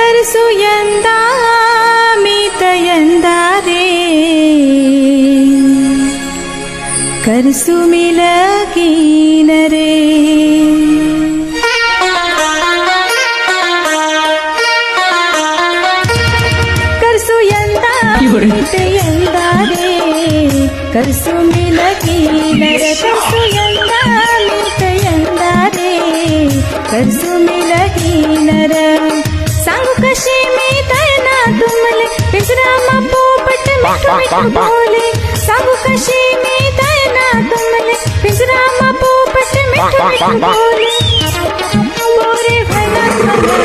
करसु यंदा मीत यंदा रे करसु मिलकीन रे करसु यंदा मीत यंदा रे करसु मिलकीन रे करसु यंदा मीत यंदा रे करसु मिलकीन रे सांगू कशी मी तैना तुमले पिंजरामा पोपट मिठू मिठू बोले सांगू कशी मी तैना तुमले पिंजरामा पोपट मिठू मिठू बोले मोरे भला